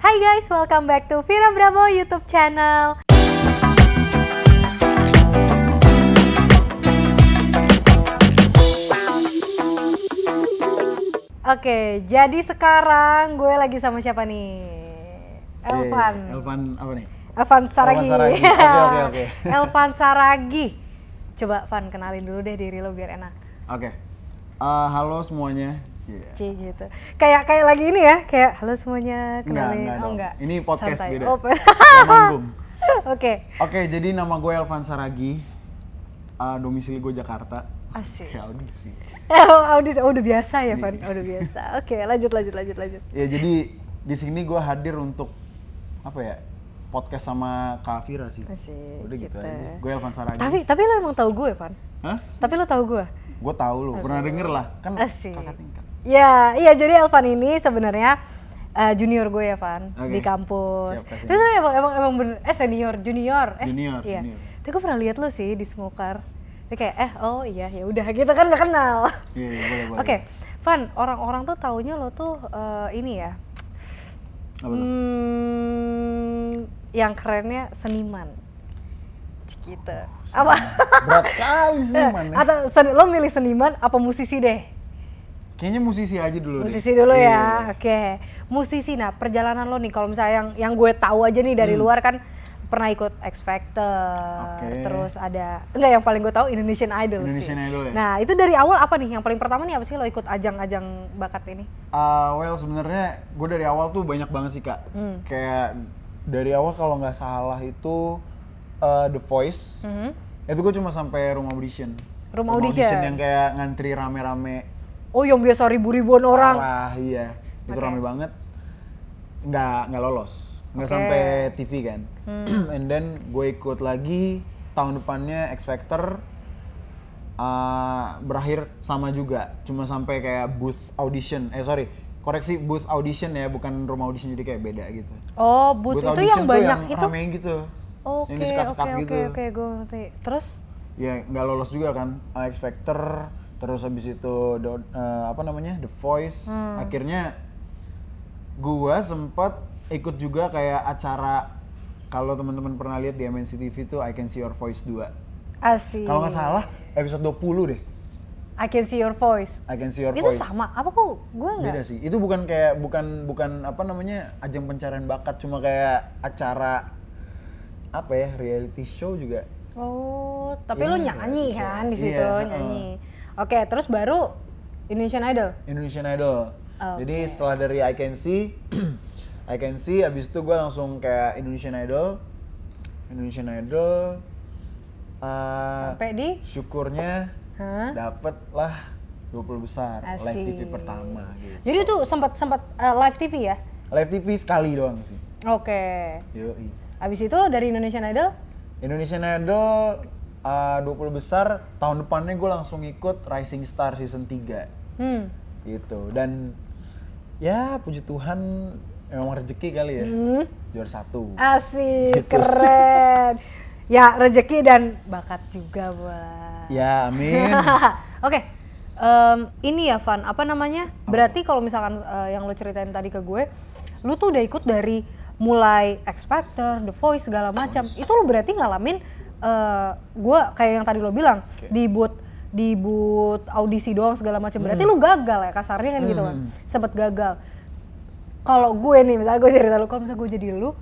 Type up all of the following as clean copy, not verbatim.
Hai guys, welcome back to Vira Bravo YouTube channel. Oke, jadi sekarang gue lagi sama siapa nih? Elvan. Elvan apa nih? Elvan Saragi. Oke. Elvan Saragi. Coba Van, kenalin dulu deh diri lo biar enak. Oke. Halo semuanya. Cie gitu. Kayak lagi ini ya, kayak halo semuanya, kenalin. Enggak. Ini podcast santai. beda. Oke. Oke, jadi nama gue Elvan Saragi. Domisili gue Jakarta. Asik. Kayak audisi. Udah biasa ya, Van. Udah biasa. Oke, lanjut. Ya, jadi di sini gue hadir untuk apa ya? Podcast sama Kak Vira sih. Asik, Udah gitu gitu. aja. Gue Elvan Saragi. Tapi lo emang tahu gue, Van? Hah? Tapi lo tahu gue? Gue tahu lo, pernah denger lah. Kan Asik. kakak tingkat. Ya, iya jadi Elvan ini sebenarnya junior gue ya, Van, Oke. di kampus. Siap, kasih. Terus emang bener, junior. Junior. Tapi gue pernah lihat lo sih di Smokar. Dia kayak oh iya ya udah gitu kan nggak kenal. Iya, boleh. Oke, Van, orang-orang tuh taunya lo tuh ini ya. Apa tuh? Yang kerennya seniman. Gitu. Apa? Berat sekali seniman ya. Atau lo milih seniman apa musisi deh? Kayaknya musisi aja dulu Musisi dulu Iya. ya, oke. Musisi, nah perjalanan lo nih, kalau misalnya yang gue tahu aja nih dari luar kan pernah ikut X Factor, Oke. terus yang paling gue tahu Indonesian Idol Indonesian sih. Idol ya? Nah itu dari awal apa nih, yang paling pertama nih apa sih lo ikut ajang-ajang bakat ini? Well sebenarnya gue dari awal tuh banyak banget sih Kak. Kayak dari awal kalau nggak salah itu The Voice. Itu gue cuma sampai room audition. Room audition yang kayak ngantri rame-rame. Oh yang biasa ribu-ribuan orang. Iya. Itu Oke. rame banget. Nggak lolos. Nggak Oke. sampai TV kan. And then gue ikut lagi tahun depannya X Factor. Berakhir sama juga. Cuma sampai kayak booth audition. Booth audition ya, bukan room audition, jadi kayak beda gitu. Oh booth itu audition yang tuh banyak yang itu? ramein gitu. Oke, yang disekat-sekat gitu. Oke, gue ngerti. Terus? Ya nggak lolos juga kan, X Factor, terus habis itu The Voice. Akhirnya gua sempat ikut juga kayak acara, kalau teman-teman pernah lihat di MNC TV tuh I Can See Your Voice 2. Asik. Kalau nggak salah episode 20 deh. I Can See Your Voice. I Can See Your Itu Voice. sama? Apa kok gue nggak? Beda sih. Itu bukan apa namanya, ajang pencarian bakat, cuma kayak acara apa ya, reality show juga. Oh, tapi Iya, lo nyanyi reality show. kan di situ, Iya, nyanyi. Oke, terus baru Indonesian Idol. Indonesian Idol. Oke. Jadi setelah dari I Can See, abis itu gue langsung kayak Indonesian Idol. Sampai di? Syukurnya dapet lah 20 besar, live TV Asik. pertama gitu. Jadi itu sempat live TV ya? Live TV sekali doang sih. Oke. Yoi. Abis itu dari Indonesian Idol? Indonesian Idol 20 besar, tahun depannya gue langsung ikut Rising Star season 3 gitu. Dan ya puji Tuhan memang rezeki kali ya, juara 1. Asik, Gitu. keren. Ya rezeki dan bakat juga buat. Ya amin. Oke, ini ya Van, apa namanya? Berarti kalau misalkan yang lo ceritain tadi ke gue, lo tuh udah ikut dari mulai X Factor, The Voice segala macam. Itu lo berarti ngalamin gue kayak yang tadi lo bilang di booth audisi doang segala macam. Berarti lo gagal ya kasarnya kan gitu kan. Sempet gagal. Kalau gue nih, misalnya gue cerita lo, kalau misalnya gue jadi lo,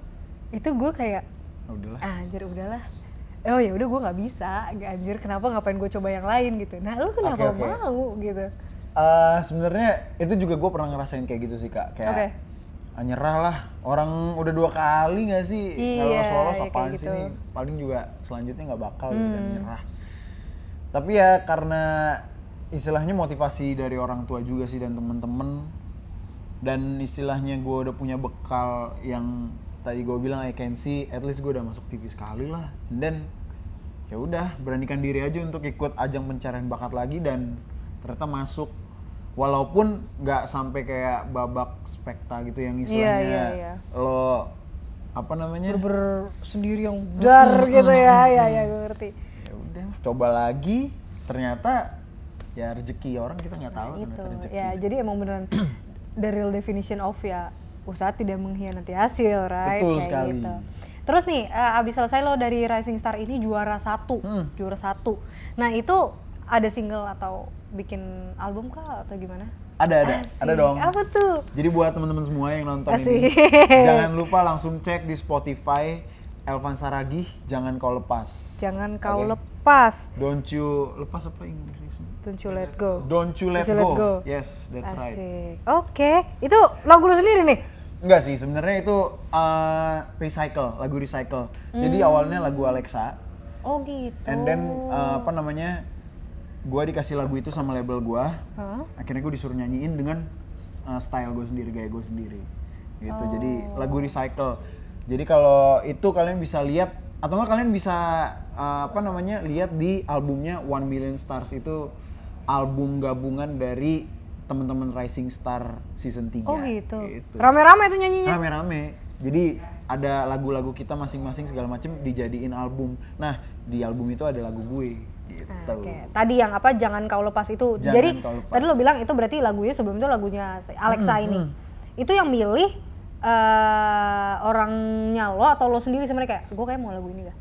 itu gue kayak Udahlah. anjir udahlah. Oh ya udah gue nggak bisa, anjir kenapa ngapain gue coba yang lain gitu. Nah lu kenapa Oke. mau gitu? Sebenarnya itu juga gue pernah ngerasain kayak gitu sih Kak. Kayak Oke. nyerah lah. Orang udah 2 kali nggak sih? Iya, Lolos ya apaan kayak sih gitu. nih? Paling juga selanjutnya nggak bakal gitu dan nyerah. Tapi ya karena istilahnya motivasi dari orang tua juga sih dan temen-temen, dan istilahnya gue udah punya bekal yang tadi gue bilang I Can See, at least gue udah masuk TV sekali lah. And then ya udah beranikan diri aja untuk ikut ajang pencarian bakat lagi, dan ternyata masuk. Walaupun nggak sampai kayak babak spekta gitu yang istilahnya Iya. lo apa namanya, Sendiri yang dar gitu ya, ya gue ngerti. ya udah coba lagi, ternyata ya rezeki orang kita nggak tahu Nah, itu ternyata rezeki. ya, jadi emang beneran the real definition of ya usaha tidak mengkhianati hasil, right? Betul Kayak sekali. gitu. Terus nih, abis selesai lo dari Rising Star ini juara 1, juara 1. Nah itu ada single atau bikin album kah atau gimana? Ada Asik. dong. Apa tuh? Jadi buat teman-teman semua yang nonton Asik. ini, jangan lupa langsung cek di Spotify Elvan Saragih, Jangan Kau Lepas. Jangan kau Oke. lepas. Don't you lepas apa Inggrisnya? Don't you let go. Don't you let, Don't you let go. Yes, that's right. Asik. Oke, itu lagu lu sendiri nih? Enggak sih, sebenarnya itu lagu recycle. Jadi awalnya lagu Alexa, Oh gitu. and then gua dikasih lagu itu sama label gua. Hah? Akhirnya gue disuruh nyanyiin dengan style gue sendiri, gaya gue sendiri gitu. Jadi lagu recycle. Jadi kalau itu kalian bisa lihat atau enggak kalian bisa lihat di albumnya 1 Million Stars. Itu album gabungan dari teman-teman Rising Star season 3. Oh gitu. Rame-rame tuh nyanyinya? Rame-rame. Jadi ada lagu-lagu kita masing-masing segala macem dijadiin album. Nah, di album itu ada lagu gue gitu. Oke. Tadi yang apa Jangan Kau Lepas itu. Jangan Jadi Kau Lepas. tadi lo bilang itu berarti lagunya sebelum itu lagunya Alexa ini. Itu yang milih orangnya lo atau lo sendiri sebenarnya kayak gue kayak mau lagu ini dah.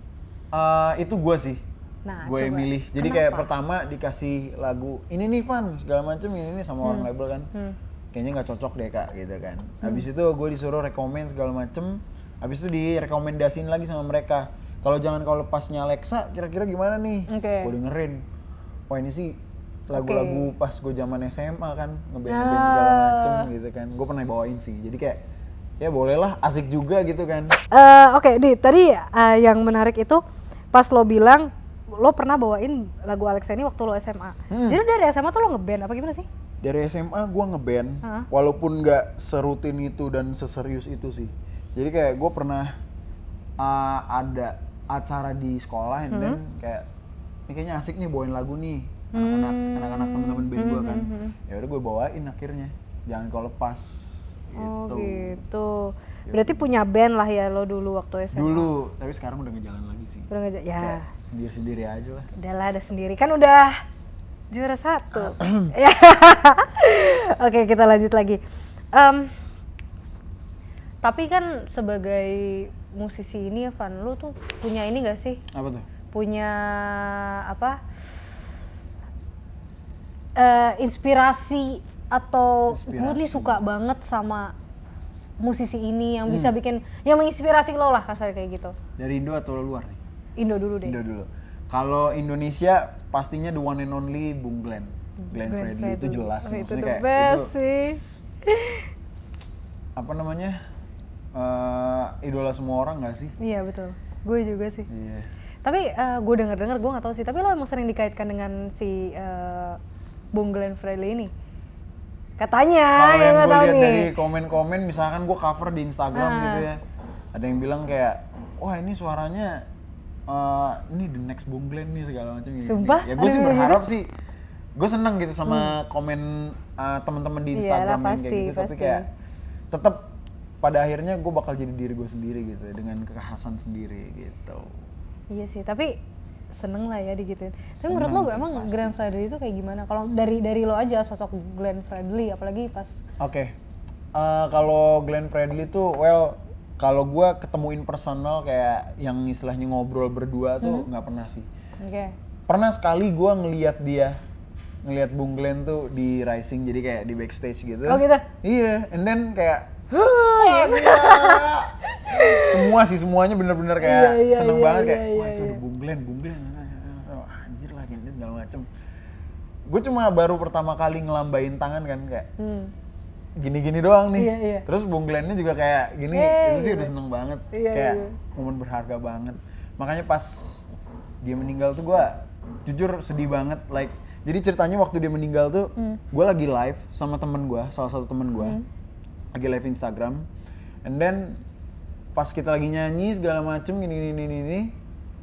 Itu gue sih. Nah, Gue yang coba. milih. Jadi Kenapa? kayak pertama dikasih lagu ini nih Van segala macem ini sama orang label kan. Kayaknya nggak cocok deh kak gitu kan. Habis itu gue disuruh rekomen segala macem. Habis itu direkomendasiin lagi sama mereka. Kalau Jangan Kau Lepasnya Alexa kira-kira gimana nih? Oke. Gue dengerin. Wah ini sih lagu-lagu pas gue zaman SMA kan ngeband-ngeband segala macem gitu kan. Gue pernah bawain sih. Jadi kayak ya bolehlah asik juga gitu kan. Oke, Di, tadi yang menarik itu pas lo bilang lo pernah bawain lagu Alexa ini waktu lo SMA. Jadi dari SMA tuh lo ngeband apa gimana sih? Dari SMA gue ngeband, walaupun nggak serutin itu dan seserius itu sih. Jadi kayak gue pernah ada acara di sekolah, and then kayak ini kayaknya asik nih bawain lagu nih anak-anak temen-temen band gue kan. Ya udah gue bawain akhirnya Jangan Kau Lepas. Gitu. Oh gitu. Berarti punya band lah ya lo dulu waktu SMA. Dulu, tapi sekarang udah ngejalan lagi sih. Udah nggak ya. Kayak sendiri-sendiri aja lah. Udahlah ada sendiri kan udah juara 1. Ya. Oke kita lanjut lagi. Tapi kan sebagai musisi ini ya Van, lu tuh punya ini gak sih? Apa tuh? Punya apa? Inspirasi atau gue nih suka banget sama musisi ini yang bisa bikin, yang menginspirasi lo lah kasar kayak gitu. Dari Indo atau luar nih? Indo dulu deh. Indo dulu. Kalau Indonesia pastinya the one and only Bung Glenn Fredly itu jelas sih. Itu Maksudnya the kayak best itu sih. apa namanya idola semua orang nggak sih? Iya betul, gue juga sih. Iya. Tapi gue denger gue nggak tahu sih. Tapi lo emang sering dikaitkan dengan si Bung Glenn Fredly ini? Katanya, Kalau yang nggak gue tahu lihat nih. dari komen-komen, misalkan gue cover di Instagram gitu ya, ada yang bilang kayak, wah ini suaranya ini the next Bung Glenn nih segala macam gitu. Sumpah? Ya gue sih Ada berharap sih, gue seneng gitu sama komen teman-teman di Instagram Iyalah, yang kayak gitu, tapi pasti. kayak tetap pada akhirnya gue bakal jadi diri gue sendiri gitu dengan kekhasan sendiri gitu. Iya sih, tapi seneng lah ya digituin. Tapi Seneng menurut lo sih, emang pasti. Glenn Fredly itu kayak gimana? Kalau dari lo aja sosok Glenn Fredly, apalagi pas Oke. Kalau Glenn Fredly tuh, well, kalau gue ketemu in personal kayak yang istilahnya ngobrol berdua tuh nggak pernah sih. Oke. Pernah sekali gue ngelihat Bung Glenn tuh di Rising, jadi kayak di backstage gitu. Oh gitu? Iya, and then kayak wah gila. Semuanya bener-bener kayak Iya, seneng iya, banget iya, kayak iya, wah itu iya. ada Bung Glenn, oh, anjir lah gini segala macem. Gue cuma baru pertama kali ngelambain tangan kan kayak gini-gini doang nih. Iya, iya. Terus Bung Glenn-nya juga kayak gini, itu sih udah seneng banget. Iya, Kayak iya. momen berharga banget. Makanya pas dia meninggal tuh gue jujur sedih banget. Like, jadi ceritanya waktu dia meninggal tuh, gue lagi live sama temen gue, salah satu temen gue, lagi live Instagram. And then pas kita lagi nyanyi segala macem gini,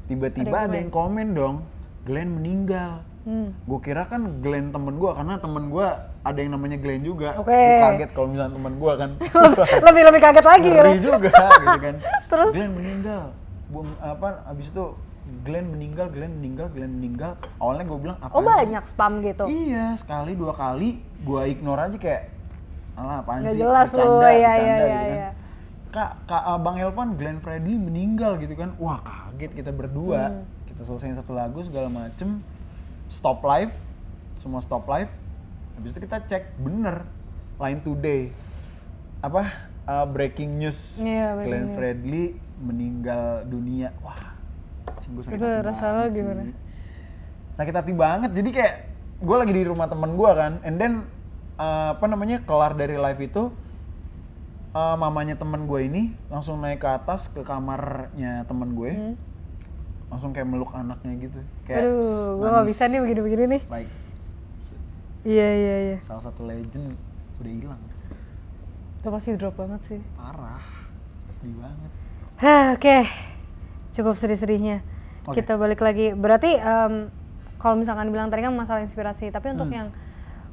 tiba-tiba ada yang komen dong, Glenn meninggal. Gue kira kan Glenn temen gue, karena temen gue ada yang namanya Glenn juga. Oke. Gue kaget kalau misalnya temen gue kan. lebih kaget lagi ya. Ngeri juga gitu kan. Terus? Glenn meninggal. Abis itu Glenn meninggal. Awalnya gue bilang apa? Oh banyak spam gitu. Iya, sekali 2 kali gue ignore aja kayak alah apaan Nggak sih, jelas bercanda, lu, iya, bercanda iya, gitu iya, kan. iya. Kak Bang Elvan, Glenn Fredly meninggal gitu kan. Wah kaget kita berdua. Kita selesaiin satu lagu segala macem. Stop live, semua stop live. Habis itu kita cek, bener. Line Today. Apa? Breaking news. Iya, breaking Glenn news. Fredly meninggal dunia. Wah, sungguh sakit Itu hati rasa lo banget gimana? sih. Sakit hati banget. Jadi kayak gue lagi di rumah temen gue kan. And then kelar dari live itu, mamanya temen gue ini langsung naik ke atas ke kamarnya temen gue, langsung kayak meluk anaknya gitu, kayak Aduh, gue nggak nangis. bisa nih begini-begini nih. Like Iya, iya, iya. salah satu legend udah hilang, Itu pasti drop banget sih. parah, sedih banget. Hah, oke. Cukup sedih-sedihnya. Oke. Kita balik lagi. Berarti kalau misalkan bilang tadi kan masalah inspirasi, tapi untuk yang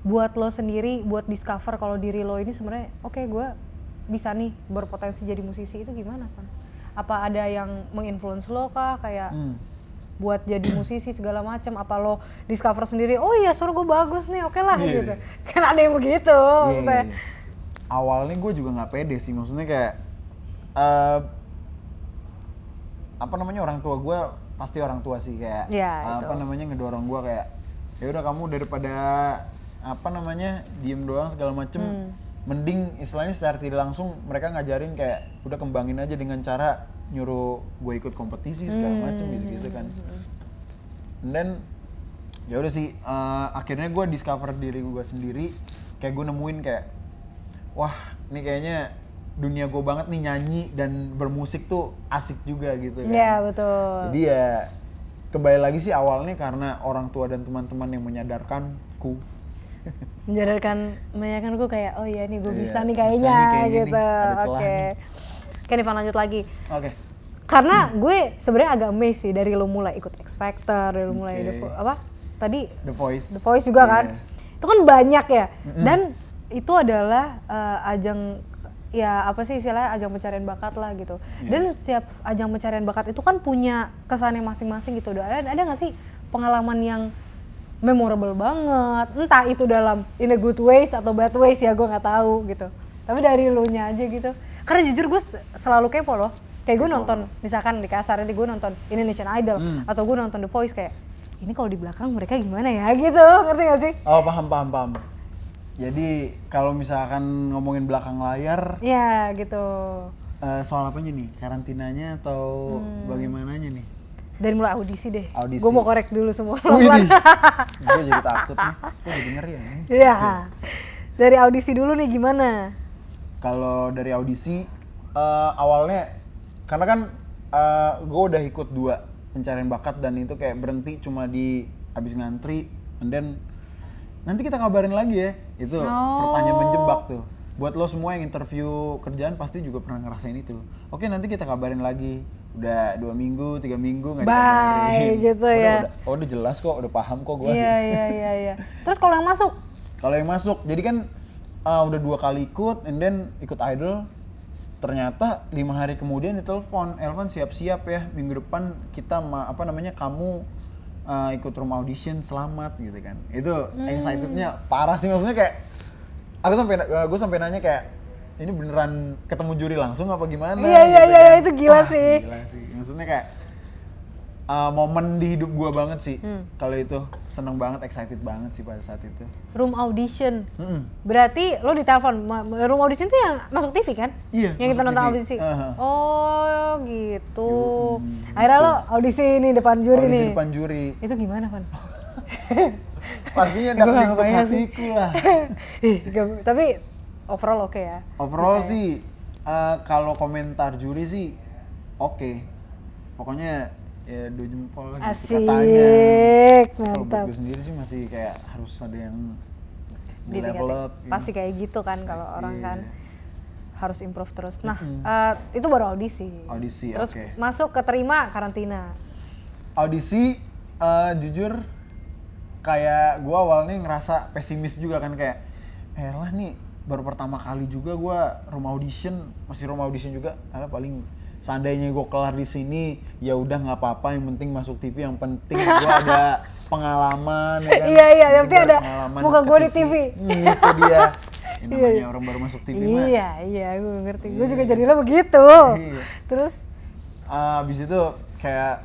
buat lo sendiri, buat discover kalau diri lo ini sebenarnya oke, gue bisa nih berpotensi jadi musisi, itu gimana kan? Apa ada yang menginfluence lo kah kayak buat jadi musisi segala macam? Apa lo discover sendiri? Oh iya, suara gue bagus nih, oke lah Iya. gitu. Kan ada yang begitu. Maksudnya. Iya. Awalnya gue juga nggak pede sih, maksudnya kayak orang tua gue pasti orang tua sih kayak Iya, itu. ngedorong gue kayak ya udah kamu daripada diem doang segala macem, mending istilahnya secara tidak langsung mereka ngajarin kayak udah kembangin aja dengan cara nyuruh gue ikut kompetisi segala macem gitu kan. And then ya udah sih, akhirnya gue discover diri gue sendiri, kayak gue nemuin kayak wah ini kayaknya dunia gue banget nih, nyanyi dan bermusik tuh asik juga gitu kan. Iya, betul. Jadi ya kembali lagi sih awalnya karena orang tua dan teman-teman yang menyadarkanku. menyadarkan gue kayak oh iya nih gue Iya, bisa nih bisa kayaknya nih kayaknya gitu. nih, ada celah Oke. nih. Oke, Divan lanjut lagi. Oke. Karena gue sebenarnya agak amazed sih dari lo mulai ikut X Factor, dari lo mulai Oke. tadi The Voice. The Voice juga kan. Iya. Itu kan banyak ya. Dan itu adalah ajang ya apa sih istilahnya, ajang pencarian bakat lah gitu. Iya. Dan setiap ajang pencarian bakat itu kan punya kesannya masing-masing gitu. Ada nggak sih pengalaman yang memorable banget, entah itu dalam in a good ways atau bad ways ya, gue nggak tahu gitu. Tapi dari lu nya aja gitu. Karena jujur gue selalu kepo loh. Kayak gue Kepo. nonton, misalkan di kasar ini gue nonton Indonesian Idol atau gue nonton The Voice, kayak ini kalau di belakang mereka gimana ya gitu, ngerti gak sih? Oh paham. Jadi kalau misalkan ngomongin belakang layar, Ya gitu. soal apanya nih? Karantinanya atau bagaimananya nih? Dari mulai audisi deh. Audisi. Gue mau korek dulu semua. Wih, gue jadi takut nih. Gue jadi ngeri ya nih. Iya. Dari audisi dulu nih gimana? Kalau dari audisi, awalnya karena kan gue udah ikut 2 pencarian bakat dan itu kayak berhenti cuma di abis ngantri, and then nanti kita kabarin lagi ya. Itu pertanyaan menjebak tuh. Buat lo semua yang interview kerjaan pasti juga pernah ngerasain itu. Oke, nanti kita kabarin lagi. Udah 2 minggu, 3 minggu nggak dikabarin. Bye gitu ya. Udah jelas kok, udah paham kok gue. Iya. Terus kalau yang masuk? Kalau yang masuk, jadi kan udah 2 kali ikut, and then ikut idol. Ternyata 5 hari kemudian ditelepon, Elvan siap-siap ya, minggu depan kita kamu ikut room audition, selamat gitu kan. Itu excitednya parah sih, maksudnya kayak gue sampai nanya kayak ini beneran ketemu juri langsung apa gimana? Iya, itu gila sih. Gila sih, maksudnya kayak momen di hidup gue banget sih. Kalau itu seneng banget, excited banget sih pada saat itu. Room audition. Berarti lo ditelepon, room audition tuh yang masuk TV kan? Iya, Yang kita masuk nonton TV. audisi. Uh-huh. Oh gitu. Yoi, Akhirnya gitu. lo audisi nih depan juri Audisi nih. depan juri. Itu gimana, Van? Pastinya Gua nggak dapet kebayang sih. hatiku lah. Tapi overall oke ya. Overall Bisa ya? sih, kalau komentar juri sih oke. Pokoknya ya 2 jempol lah gitu katanya. Asik, Kalau buat mantap. gue sendiri sih masih kayak harus ada yang di Ditingkatin. level up. Pasti kayak gitu kan kalau orang Iya. kan harus improve terus. Nah, itu baru audisi. Audisi, Terus oke. masuk keterima karantina. Audisi, jujur kayak gue awalnya ngerasa pesimis juga kan, kayak lah nih baru pertama kali juga gue room audition juga, karena paling seandainya gue kelar di sini ya udah nggak apa-apa, yang penting masuk TV, yang penting gue ada pengalaman ya kan. Iya, yang penting gue ada pengalaman muka ke gue di TV. Itu dia. Yang namanya orang baru masuk TV mah. Iya, gue ngerti. Gue juga jadilah begitu. Iya. Terus? Abis itu kayak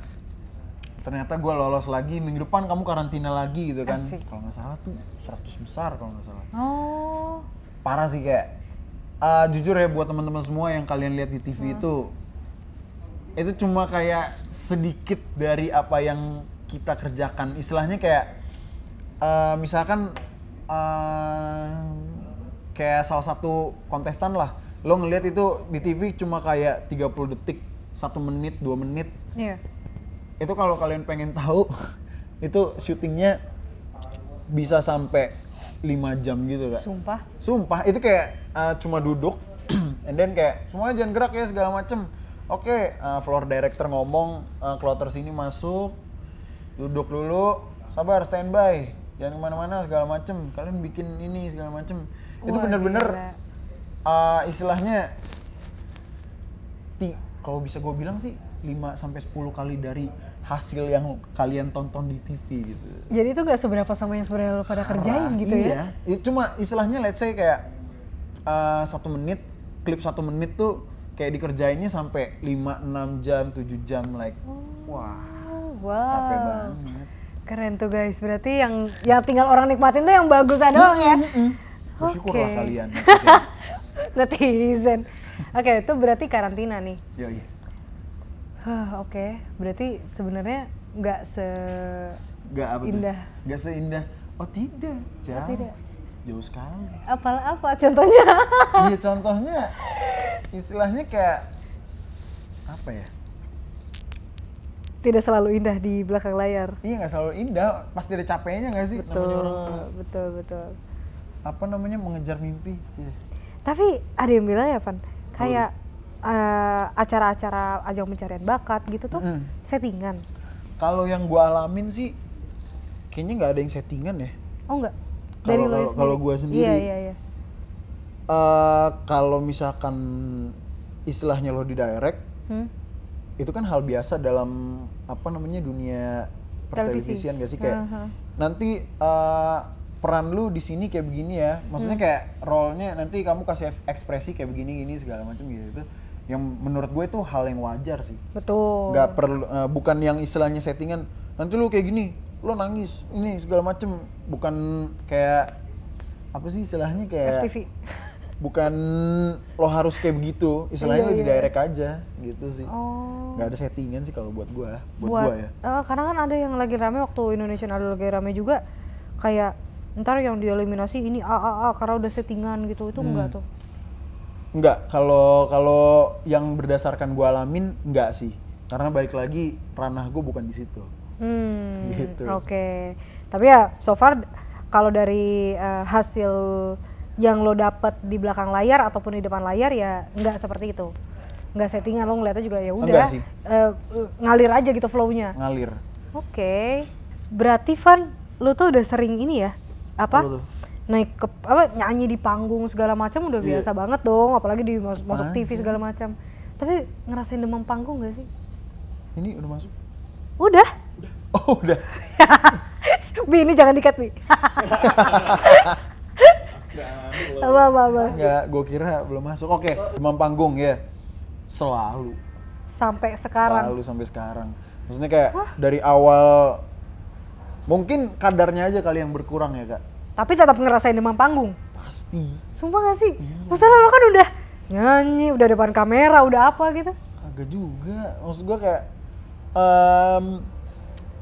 ternyata gue lolos lagi, minggu depan kamu karantina lagi gitu kan. Asik. Kalau nggak salah tuh 100 besar kalau nggak salah. Oh. Parah sih kayak, jujur ya buat teman-teman semua yang kalian lihat di TV itu cuma kayak sedikit dari apa yang kita kerjakan. Istilahnya kayak, misalkan kayak salah satu kontestan lah, lo ngelihat itu di TV cuma kayak 30 detik, 1 menit, 2 menit. Iya. Itu kalau kalian pengen tahu, itu syutingnya bisa sampai 5 jam gitu Kak. Sumpah, itu kayak cuma duduk, and then kayak semuanya jangan gerak ya segala macem. Oke, floor director ngomong, kloter sini masuk, duduk dulu, sabar standby, jangan kemana-mana segala macem. Kalian bikin ini segala macem. Itu Wah, bener-bener istilahnya, kalau bisa gue bilang sih 5-10 kali dari hasil yang kalian tonton di TV gitu. Jadi itu gak seberapa sama yang sebenarnya lo pada kerjain gitu ya? Iya, cuma istilahnya let's say kayak 1 menit, klip 1 menit tuh kayak dikerjainnya sampai 5-6 jam, 7 jam, like wah, capek banget. Keren tuh guys, berarti yang tinggal orang nikmatin tuh yang bagusnya doang ya? Bersyukurlah kalian. Netizen. Oke, itu berarti karantina nih. Iya. Oke, berarti sebenarnya nggak indah. Nggak seindah. Oh tidak, jauh. tidak. Jauh sekali. Apa contohnya? Iya contohnya, istilahnya kayak apa ya? Tidak selalu indah di belakang layar. Iya nggak selalu indah, pasti ada capeknya nggak sih? Betul. Apa namanya, mengejar mimpi sih. Tapi ada yang bilang ya Van, kayak acara-acara ajang pencarian bakat gitu tuh settingan. Kalau yang gua alamin sih kayaknya nggak ada yang settingan ya. Oh enggak? Kalau gua sendiri. Iya. Kalau misalkan istilahnya lo di direct, itu kan hal biasa dalam apa namanya dunia pertelevisian gak sih, kayak nanti peran lu di sini kayak begini ya, maksudnya kayak role-nya nanti kamu kasih ekspresi kayak begini segala macam gitu. Yang menurut gue itu hal yang wajar sih. Betul. Nggak perlu, bukan yang istilahnya settingan. Nanti lu kayak gini, lo nangis, ini segala macem. Bukan kayak apa sih istilahnya kayak. FTV. Bukan lo harus kayak begitu, istilahnya lo di direct aja gitu sih. Nggak ada settingan sih kalau buat gue ya. Karena kan ada yang lagi rame waktu Indonesian Idol lagi rame juga, kayak ntar yang dieliminasi ini karena udah settingan gitu, itu enggak tuh? Enggak, kalau yang berdasarkan gue alamin enggak sih, karena balik lagi ranah gue bukan di situ. Gitu. Oke. Tapi ya so far kalau dari hasil yang lo dapet di belakang layar ataupun di depan layar ya enggak seperti itu, enggak settingan, lo ngeliatnya juga ya udah ngalir aja gitu flow-nya. Ngalir. Oke. Berarti Van, lo tuh udah sering ini ya naik ke nyanyi di panggung segala macam udah biasa banget dong, apalagi di masuk TV segala macam. Tapi ngerasain demam panggung gak sih? Ini udah masuk? Udah. Oh udah. Bi, ini jangan dikat Bi. Apa. Enggak, gue kira belum masuk. Oke, demam panggung ya. Selalu. Sampai sekarang. Maksudnya kayak dari awal, mungkin kadarnya aja kali yang berkurang ya Kak. Tapi tetap ngerasain demam panggung? Pasti. Sumpah gak sih? Masalah lo kan udah nyanyi, udah depan kamera, udah apa gitu? Kagak juga, maksud gue kayak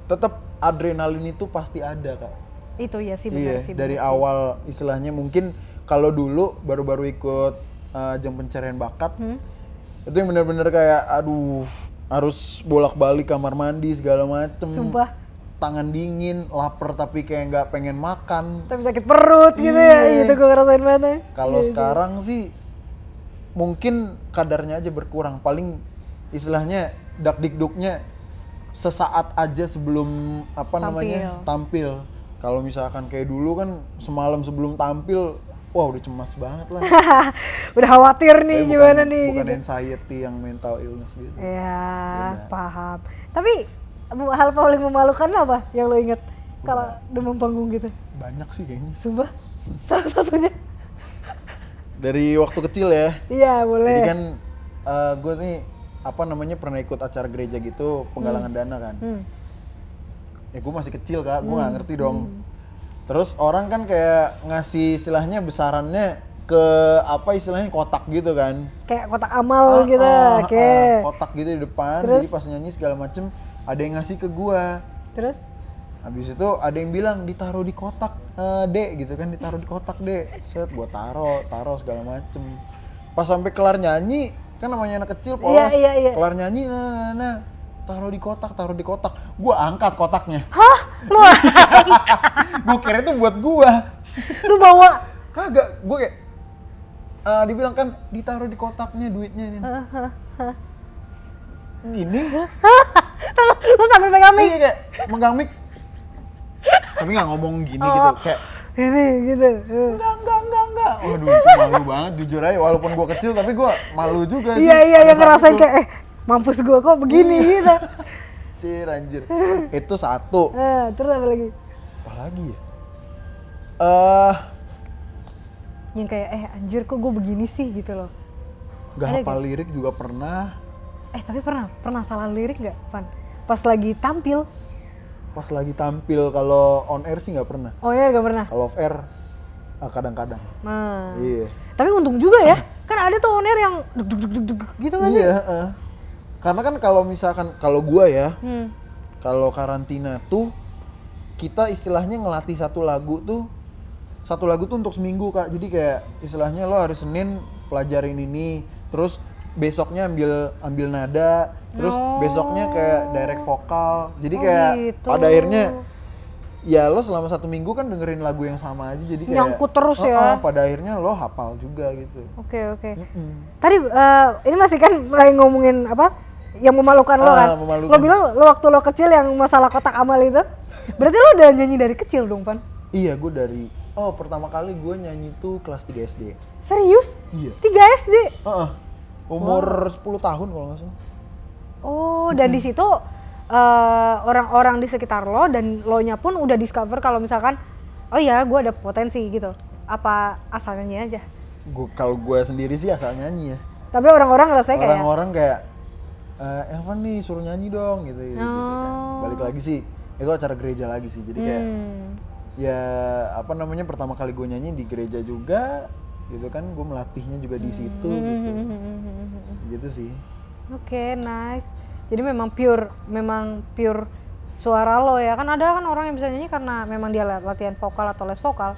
tetap adrenalin itu pasti ada Kak. Itu ya sih benar sih. Dari awal istilahnya mungkin kalau dulu baru-baru ikut ajang pencarian bakat, itu yang benar-benar kayak aduh harus bolak-balik kamar mandi segala macem. Sumpah. Tangan dingin, lapar tapi kayak nggak pengen makan. Tapi sakit perut gitu ya, itu gue ngerasain banget. Kalau sekarang sih mungkin kadarnya aja berkurang, paling istilahnya dak-dikduknya sesaat aja sebelum tampil. Kalau misalkan kayak dulu kan semalam sebelum tampil, wah udah cemas banget lah. Udah khawatir nih gimana nih. Bukan gitu. Anxiety yang mental illness gitu. Ya, paham. Tapi hal paling memalukan apa yang lo inget kalau demam panggung gitu? Banyak sih kayaknya. Sumpah, salah satunya. Dari waktu kecil ya. Iya, boleh. Jadi kan gue nih pernah ikut acara gereja gitu, penggalangan dana kan. Ya gue masih kecil Kak, gue nggak ngerti dong. Terus orang kan kayak ngasih istilahnya besarannya ke istilahnya kotak gitu kan. Kayak kotak amal gitu. Oke. Kotak gitu di depan. Terus? Jadi pas nyanyi segala macem ada yang ngasih ke gua. Terus? Habis itu ada yang bilang ditaruh di kotak, Dek gitu kan, ditaruh di kotak Dek. Set gua taruh segala macem. Pas sampai kelar nyanyi, kan namanya anak kecil polos. Iya. Kelar nyanyi, nah taruh di kotak. Gua angkat kotaknya. Hah? Lu Gua kira itu buat gua. lu bawa? Kagak, gua kayak dibilang kan ditaruh di kotaknya duitnya ini. Ini? Lu sambil pegang mic? Iya kayak megang mic. Tapi nggak ngomong gini gitu, kayak Ini gitu. enggak. Waduh itu malu banget jujur aja, walaupun gua kecil tapi gua malu juga sih. Iya, pada saat ngerasain itu. kayak mampus gua kok begini gitu. Cir anjir. Itu satu. Terus apa lagi? Apalagi ya? Yang kayak anjir kok gue begini sih gitu loh. Gak Ada hafal lirik juga pernah. Tapi pernah salah lirik nggak, Van? Pas lagi tampil? Pas lagi tampil, kalau on air sih nggak pernah. Oh iya, nggak pernah. Kalau off air kadang-kadang. Nah. Iya. Tapi untung juga ya, kan ada tuh on air yang deg gitu kan? Iya. Karena kan kalau misalkan kalau gua ya, Hmm. kalau karantina tuh kita istilahnya ngelatih satu lagu tuh untuk seminggu Kak. Jadi kayak istilahnya lo hari Senin pelajarin ini, terus besoknya ambil nada, terus besoknya kayak direct vokal. Jadi kayak gitu. pada akhirnya ya lo selama 1 minggu kan dengerin lagu yang sama aja, jadi kayak Nyangkut terus ya. pada akhirnya lo hafal juga gitu. Oke. Tadi ini masih kan mulai ngomongin apa? Yang memalukan lo kan? Memalukan. Lo bilang lo waktu lo kecil yang masalah kotak amal itu, berarti lo udah nyanyi dari kecil dong, Pan? Iya, gue pertama kali gue nyanyi tuh kelas 3 SD. Serius? Iya. 3 SD? Umur 10 tahun kalau nggak salah. Oh, dan di situ orang-orang di sekitar lo dan lo nya pun udah discover kalau misalkan, oh ya gue ada potensi gitu. Apa asal nyanyi aja? Kalau gue sendiri sih asal nyanyi ya. Tapi orang-orang rasanya kayak Orang-orang kayak, Evan nih suruh nyanyi dong gitu kan. Balik lagi sih, itu acara gereja lagi sih. Jadi kayak, ya pertama kali gue nyanyi di gereja juga gitu kan, gue melatihnya juga di situ gitu. Gitu sih. Oke, nice. Jadi memang pure suara lo ya. Kan ada kan orang yang bisa nyanyi karena memang dia latihan vokal atau les vokal.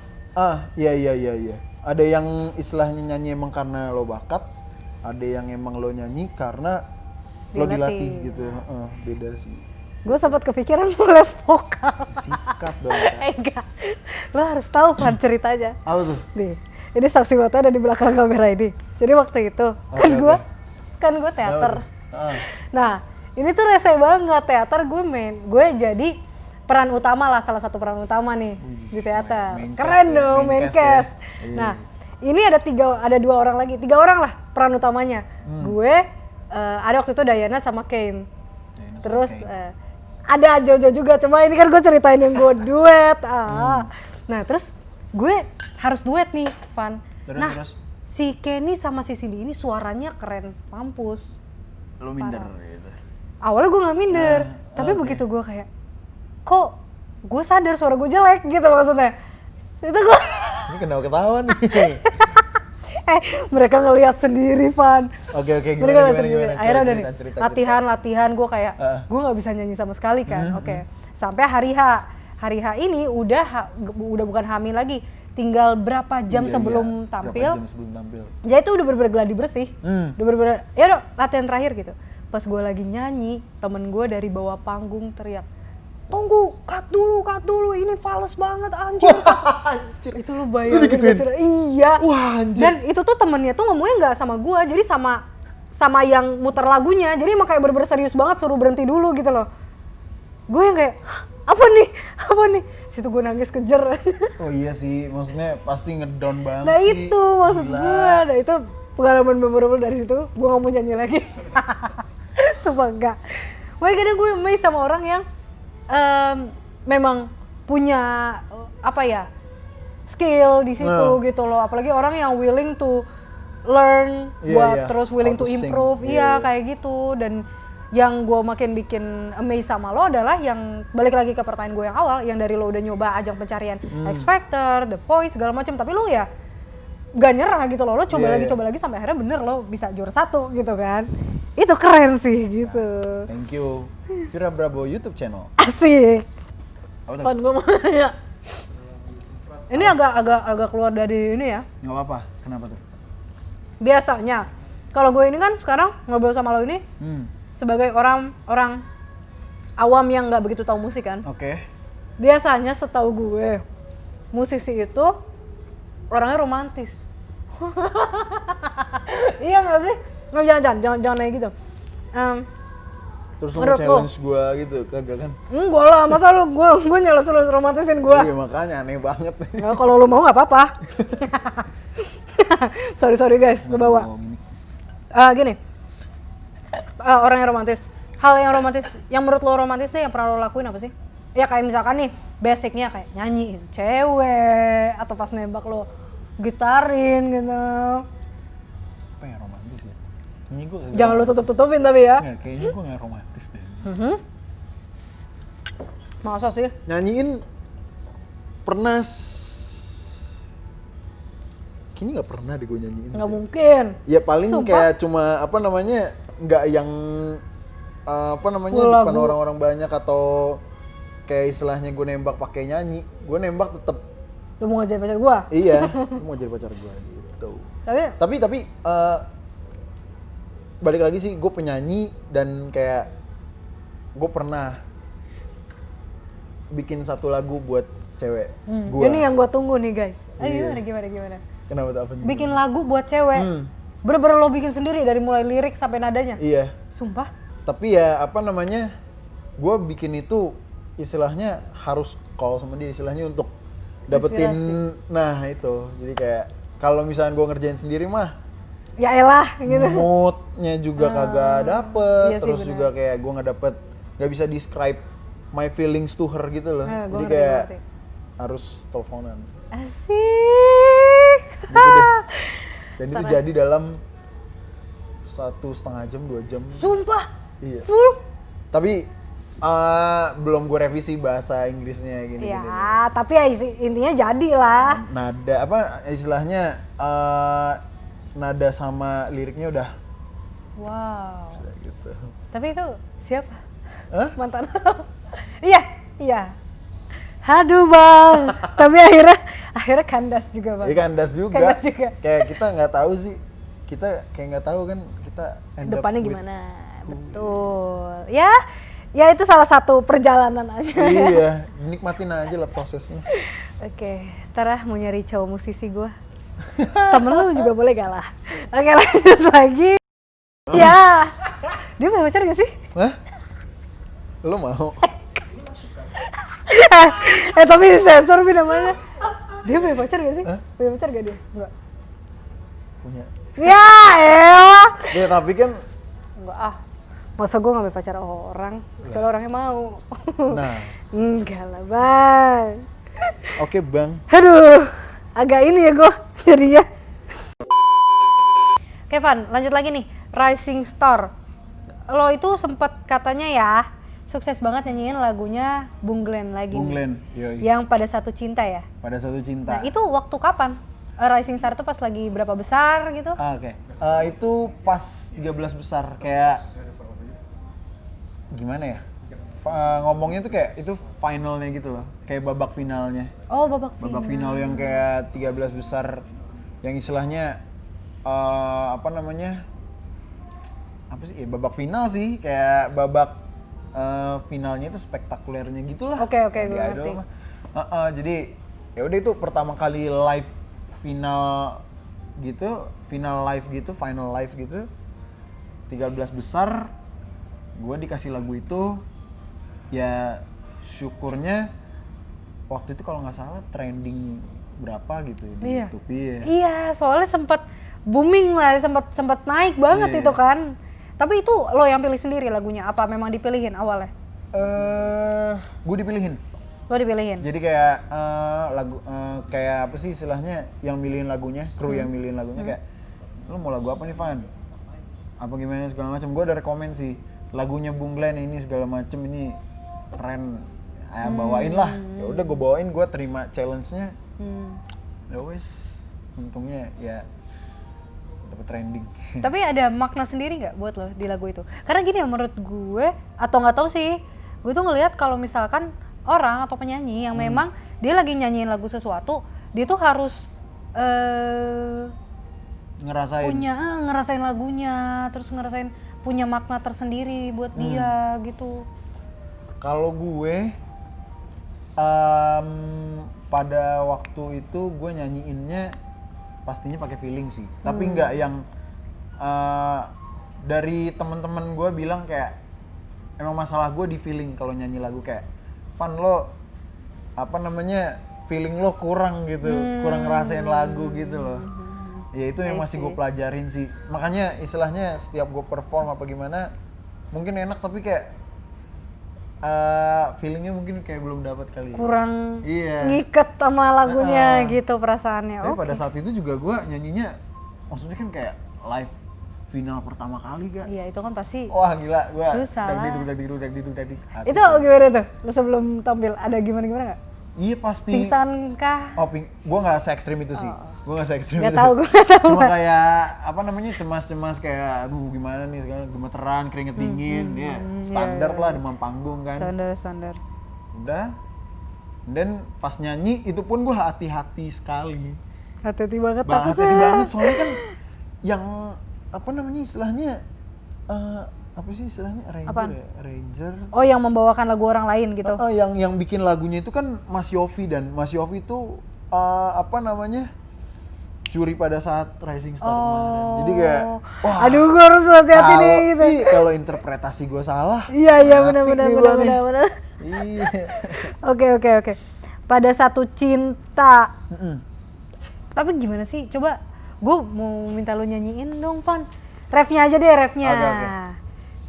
Iya. Ada yang istilahnya nyanyi emang karena lo bakat, ada yang emang lo nyanyi karena lo dilatih gitu. Beda sih. Gue sempat kepikiran mau les vokal. Sikat dong. Enggak. Lo harus tahu kan ceritanya. Apa tuh? Nih, ini saksi mata ada di belakang kamera ini. Jadi waktu itu kan gue teater. Nah, ini tuh rese banget teater, gue jadi peran utama lah, salah satu peran utama nih di teater. Keren dong, main cast. Ya. Nah, ini ada 3 orang lagi, 3 orang lah peran utamanya. Gue ada waktu itu Diana sama Kane. Terus ada Jojo juga, cuma ini kan gue ceritain yang gue duet. Nah, terus gue harus duet nih, Van. Terus? Si Kenny sama si Cindy ini suaranya keren mampus. Lo minder gitu. Awalnya gue gak minder, tapi begitu gue kayak, kok gue sadar suara gue jelek gitu maksudnya. Itu gue Ini kenapa ketawa nih? mereka ngelihat sendiri, Van. Oke, Mereka gimana? sendiri. Akhirnya udah nih, Cerita. latihan gue kayak, gue gak bisa nyanyi sama sekali kan. Oke. Sampai hari H ini udah bukan hamil lagi. Tinggal berapa jam sebelum tampil. Berapa jam sebelum tampil. Jadi itu udah bener-bener gladi bersih. Udah bener-bener, ya udah latihan terakhir gitu. Pas gue lagi nyanyi, temen gue dari bawah panggung teriak, tunggu, cut dulu, ini fals banget anjir. Anjir. Itu lu bayangin gak sih? Iya. Wah anjir. Dan itu tuh temennya tuh ngomongnya nggak sama gue, jadi sama yang muter lagunya. Jadi emang kayak bener-bener serius banget, suruh berhenti dulu gitu loh. Gue yang kayak, apa nih? Situ gue nangis kejer. Oh iya sih, maksudnya pasti ngedown banget Nah sih. itu maksud gue, nah itu pengalaman memorable dari situ. Gue gak mau nyanyi lagi. Sumpah enggak. Makanya kadang gue amazed sama orang yang memang punya skill di situ gitu loh. Apalagi orang yang willing to learn buat terus willing How to to sing. improve. Iya. Kayak gitu. Dan yang gue makin bikin amazed sama lo adalah yang balik lagi ke pertanyaan gue yang awal, yang dari lo udah nyoba ajang pencarian X Factor, The Voice segala macam, tapi lo ya gak nyerah gitu loh. Lo coba lagi sampai akhirnya bener lo bisa juara 1 gitu kan. Itu keren sih gitu. Thank you. Vira Bravo YouTube channel. Asik. Apa tuh? Kan gue mau nanya. Ini agak keluar dari ini ya. Nggak apa-apa. Kenapa tuh? Biasanya kalau gue ini kan sekarang ngobrol sama lo ini sebagai orang awam yang nggak begitu tahu musik kan. Oke. Biasanya setahu gue musisi itu orangnya romantis. Iya nggak sih? Nggak, jangan kayak gitu. Terus lo Menurut challenge gue gitu, kagak kan? Enggak lah, masa lu gue nyala romantisin gue. Iya makanya aneh banget. Nah, kalau lu mau nggak apa-apa. sorry guys, ke bawah. Gini, orang yang romantis. Hal yang romantis, yang menurut lo romantis nih yang pernah lo lakuin apa sih? Ya kayak misalkan nih, basicnya kayak nyanyiin cewek, atau pas nembak lo gitarin gitu. Apa yang romantis ya? Ini gue Jangan lo tutup-tutupin tapi ya. Nggak, kayaknya gue nggak romantis deh. Masa sih? Nyanyiin pernah kayaknya nggak pernah deh gue nyanyiin. Nggak mungkin. Ya paling Sumpah. kayak cuma apa namanya, nggak yang apa namanya Full depan lagu. orang-orang banyak atau kayak istilahnya gue nembak pakai nyanyi. Gue nembak tetep Lu mau ngajarin pacar gua? iya, mau jadi pacar gue gitu. Tapi balik lagi sih, gue penyanyi dan kayak gue pernah bikin satu lagu buat cewek. Gua. Ini yang gua tunggu nih guys. Iya. Gimana? Kenapa tuh, apa nih? Bikin lagu buat cewek. Bener-bener lo bikin sendiri dari mulai lirik sampai nadanya. Iya. Sumpah. Tapi ya apa namanya, gue bikin itu istilahnya harus call sama dia, istilahnya untuk dapetin nah itu. Jadi kayak kalau misalnya gue ngerjain sendiri mah Ya elah gitu. moodnya juga kagak dapet. Iya sih, Terus bener. juga kayak gue nggak bisa describe my feelings to her gitu loh. Gua Jadi ngerti, kayak ngerti. harus teleponan Asik. gitu deh. Dan itu jadi dalam 1,5 jam 2 jam. Sumpah. Iya. Full. Tapi belum gue revisi bahasa Inggrisnya gini. Ya, tapi ya intinya jadi lah. Nada apa istilahnya, nada sama liriknya udah Wow. bisa gitu. Tapi itu siapa? Hah? Mantan. Iya. Aduh bang. Tapi akhirnya kandas juga bang. Ya kandas juga. Kandas juga. Kayak kita nggak tahu sih. Kita kayak nggak tahu kan kita end up Depannya with- gimana? Betul. Ya itu salah satu perjalanan aja. Iya, nikmatin aja lah prosesnya. Oke, ntar mau nyari cowok musisi gue. Temen lu juga boleh gak lah? Oke, lanjut lagi. Ya, dia punya pacar gak sih? Hah? Lo mau? Tapi sensor Bi namanya. Dia punya pacar gak sih? Hah? Punya pacar gak dia? Enggak. Punya. Ya elah. Ya tapi kan, Enggak ah. Masa gue ngambil pacar orang? Kecuali orangnya mau. nah, Enggak lah bang. oke bang. Aduh, agak ini ya gue jadinya. Kevin, lanjut lagi nih. Rising Star. Lo itu sempet katanya ya, sukses banget nyanyiin lagunya Bung Glenn lagi. Bung nih. Glenn, yoi. Yang Pada Satu Cinta ya? Pada Satu Cinta. Nah itu waktu kapan? Rising Star itu pas lagi berapa besar gitu? Oke. Itu pas 13 besar, kayak gimana ya? Ngomongnya tuh kayak itu finalnya gitu loh. Kayak babak finalnya. Oh babak final. Babak final yang kayak 13 besar yang istilahnya apa namanya? Apa sih? Ya, babak final sih, kayak babak finalnya itu spektakulernya gitulah. Oke, gue Di Idol ngerti. mah. Jadi ya udah itu pertama kali live final gitu, final live gitu, final live gitu. 13 besar gue dikasih lagu itu, ya syukurnya waktu itu kalau nggak salah trending berapa gitu di Iya. YouTube. Iya. Iya, soalnya sempat booming lah, sempat naik banget Iya. itu kan. Tapi itu lo yang pilih sendiri lagunya, apa memang dipilihin awalnya? Gue dipilihin. Lo dipilihin. Jadi kayak lagu kayak apa sih istilahnya yang milihin lagunya, kru yang milihin lagunya kayak lu mau lagu apa nih Van? Apa gimana segala macam. Gue ada rekomen sih lagunya Bung Glenn ini segala macam ini keren. Bawain lah. Ya udah gue bawain, gue terima challenge-nya. Ya wes, untungnya ya dapet trending. Tapi ada makna sendiri nggak buat lo di lagu itu? Karena gini ya menurut gue, atau nggak tahu sih, gue tuh ngelihat kalau misalkan orang atau penyanyi yang memang dia lagi nyanyiin lagu sesuatu, dia tuh harus ngerasain lagunya, terus ngerasain punya makna tersendiri buat dia gitu. Kalau gue pada waktu itu gue nyanyiinnya pastinya pakai feeling sih, tapi nggak yang dari teman-teman gue bilang kayak emang masalah gue di feeling kalau nyanyi lagu kayak Van lo apa namanya feeling lo kurang gitu, kurang ngerasain lagu gitu loh. Ya itu yang masih gue pelajarin sih, makanya istilahnya setiap gue perform apa gimana mungkin enak tapi kayak feelingnya mungkin kayak belum dapat kali. Kurang ngiket sama lagunya gitu perasaannya. Tapi pada saat itu juga gue nyanyinya, maksudnya kan kayak live final pertama kali kan. Iya itu kan pasti. Wah gila, gue susah lah. dagdiduk. Itu gimana tuh? Lu sebelum tampil ada gimana nggak? Iya pasti. Pingsan kah? Oh gue nggak se-ekstrim itu sih. Gue nggak se-ekstrim itu. Gue nggak tahu. Cuma kayak apa namanya cemas kayak, aduh gimana nih sekarang gemeteran, keringet dingin, ya standar lah demam panggung kan. Standar. Udah. Dan pas nyanyi itu pun gue hati-hati sekali. Hati-hati banget. Hati-hati banget soalnya kan yang apa namanya istilahnya apa sih istilahnya arranger. Oh yang membawakan lagu orang lain gitu. Yang bikin lagunya itu kan Mas Yofi, dan Mas Yofi itu apa namanya curi pada saat Rising Star kemarin. Jadi kayak wah, aduh gue harus hati-hati nih gitu. Kalau interpretasi gue salah. Iya benar. Iya. Oke. Pada satu cinta. Tapi gimana sih? Coba gue mau minta lo nyanyiin dong Van. Refnya aja deh, refnya. Okay.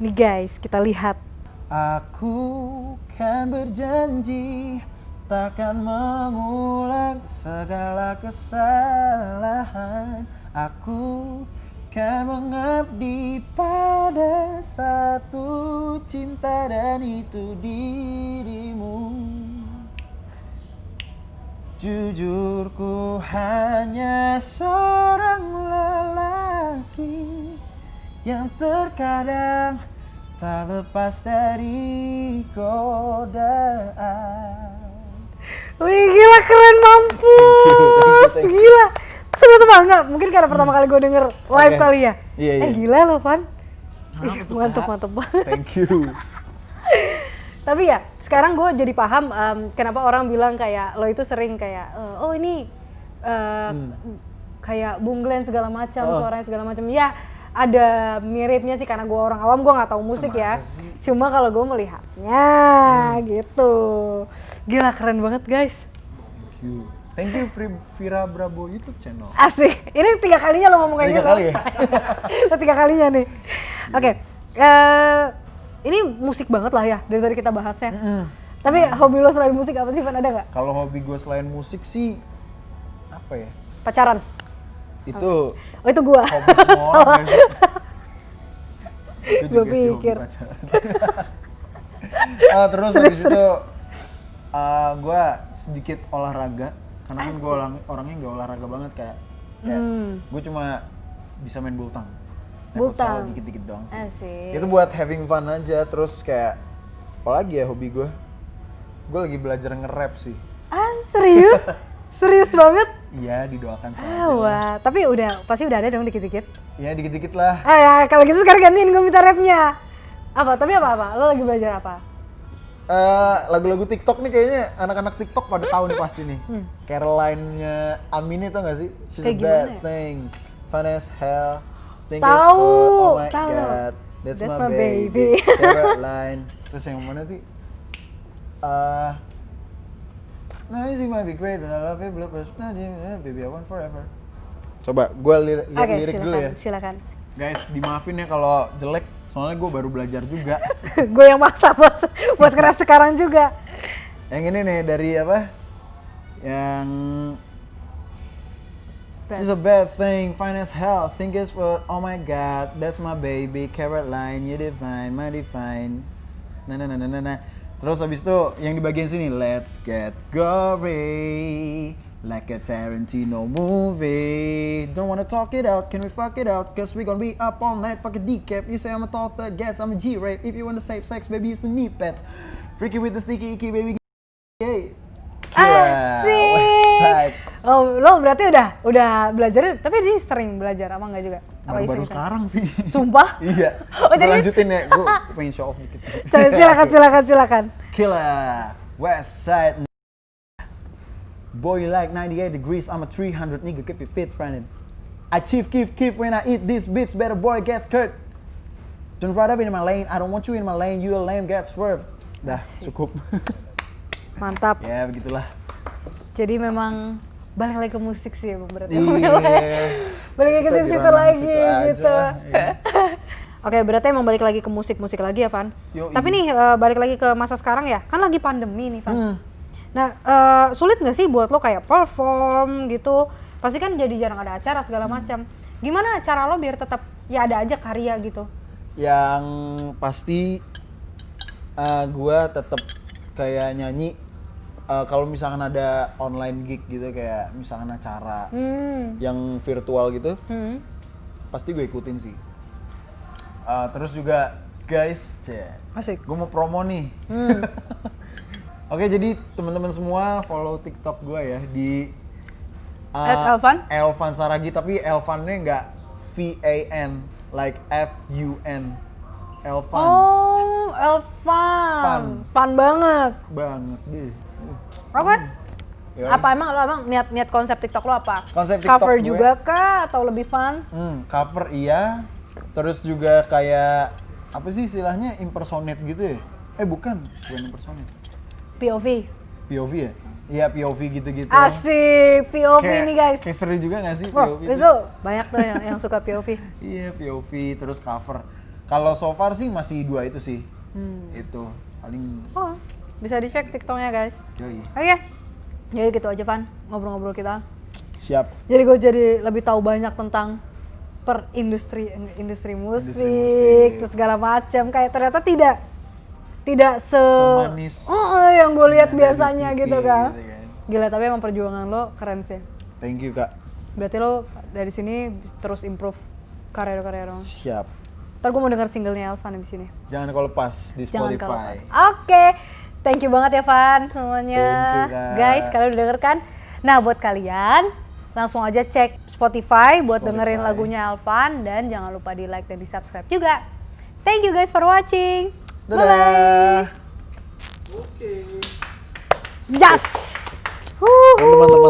Nih guys, kita lihat. Aku kan berjanji takkan mengulang segala kesalahan. Aku kan mengabdi pada satu cinta dan itu dirimu. Jujur ku hanya seorang lelaki yang terkadang tak lepas dari godaan. Wih gila, keren, mampus. Gila. Semua enggak, mungkin karena pertama kali gue denger live kali ya. Iya. Gila lo Van. Mantep banget. Thank you. Tapi ya sekarang gue jadi paham kenapa orang bilang kayak lo itu sering kayak oh ini kayak Bung Glenn segala macam, suaranya segala macam. Ya ada miripnya sih karena gue orang awam, gue nggak tahu musik ya. Cuma kalau gue melihatnya gitu. Gila keren banget guys. Thank you Vira Brabo YouTube channel. Asik. Ini 3 kalinya lo ngomong kayak gitu. 3 kali ya? 3 kalinya nih. Oke. Ini musik banget lah ya dari tadi kita bahasnya. Tapi hobi lo selain musik apa sih Van, ada nggak? Kalau hobi gue selain musik sih apa ya? Pacaran. Itu. Oh itu gua. Hobi semua orang. Gue pikir. Terus habis itu gue sedikit olahraga karena kan gue orangnya nggak olahraga banget kayak gue cuma bisa main bulu tangkis dikit-dikit doang sih. Asik. Itu buat having fun aja. Terus kayak apalagi ya hobi gue lagi belajar nge-rap sih. Serius? Serius banget? Iya, didoakan saja. Wah, tapi pasti udah ada dong dikit-dikit. Iya, dikit-dikit lah. Ya, kalau gitu sekarang gantiin gue minta rapnya. Apa? Tapi apa? Lo lagi belajar apa? Lagu-lagu TikTok nih kayaknya anak-anak TikTok pada tahu nih pasti nih. Caroline-nya Amin itu nggak sih? She's a bad thing, fun as hell, think it's good, oh my god, that's my baby. Caroline. Terus yang mana sih? Now you might be great and I love you, but baby I want forever. Coba gue lihat lirik dulu ya. Silakan. Guys, dimaafin ya kalau jelek, soalnya gue baru belajar juga. Gue yang maksa buat nge-rap sekarang juga. Yang ini nih dari apa? Yang Bad. She's a bad thing, fine as hell, think it's what, oh my god, that's my baby, Caroline, you divine, my divine. Nah. Terus habis itu yang di bagian sini, let's get gory, like a Tarantino movie. Don't wanna talk it out, can we fuck it out? Cause we gonna be up all night, fuck a decap. You say I'm a tall third, guess I'm a G-rape. If you wanna save sex, baby, use the knee pads. Freaky with the sticky icky, baby. Hey. Asik. Westside. Oh, lo berarti udah belajar, tapi dia sering belajar apa enggak juga? Apa Baru iseng-iseng? sekarang sih. Sumpah? Iya. Oh, jadi- Lanjutin ya, gue pengen show off dikit. Silakan. Killer, Westside. Boy you like 98 degrees, I'm a 300 nigga, keep it fit, friend. I chief when I eat this bitch, better boy gets cut. Don't ride up in my lane, I don't want you in my lane, you a lame, get swerved. Dah, cukup. Mantap. Ya, begitulah. Jadi memang balik lagi ke musik sih emang berarti. Iya. Balik lagi ke Kita di situ ranah lagi situ aja, gitu. iya. Oke, berarti emang balik lagi ke musik lagi ya, Van. Yoi. Tapi nih balik lagi ke masa sekarang ya, kan lagi pandemi nih, Van. Nah, sulit nggak sih buat lo kayak perform gitu? Pasti kan jadi jarang ada acara segala macam. Gimana cara lo biar tetap ya ada aja karya gitu? Yang pasti gua tetap kayak nyanyi kalau misalkan ada online gig gitu kayak misalkan acara yang virtual gitu pasti gue ikutin sih. Terus juga guys, Asik. gue mau promo nih. Oke, jadi teman-teman semua follow TikTok gue ya di Elvan? Elvan Saragi, tapi Elvannya nggak VAN, like FUN. Elvan. Oh, Elvan. Fun banget. Banget deh. Oke. Yoi. Apa emang niat konsep TikTok lo apa? Konsep TikTok Cover gue- juga kah atau lebih fun? Cover iya, terus juga kayak apa sih istilahnya impersonate gitu ya? Bukan impersonate. POV. POV ya? Iya POV gitu-gitu. Asik, POV Kayak- nih guys. Kayak seru juga gak sih Wah, POV itu banyak tuh yang suka POV. Iya POV terus cover. Kalau so far sih masih dua itu sih. Itu paling Oh, bisa dicek TikToknya guys. yoi. Oke, jadi gitu aja Van, ngobrol-ngobrol kita. Siap. Jadi gue jadi lebih tahu banyak tentang industri musik, musik. terus segala macam. Kayak ternyata tidak Semanis yang gue lihat yang ada di biasanya TV gitu kan. gitu kan. Gila, tapi emang perjuangan lo keren sih. Thank you kak. Berarti lo dari sini terus improve karya lo. Siap. Ntar gue mau denger singlenya Elvan di sini. Jangan kalau pas di Jangan kalau Spotify. Oke, thank you banget ya Van semuanya. Thank you, Kak. Guys, kalian udah denger kan? Nah, buat kalian langsung aja cek Spotify buat dengerin Spotify. lagunya Elvan dan jangan lupa di like dan di subscribe juga. Thank you guys for watching. Dadah. Bye. Oke. Yes. Teman-teman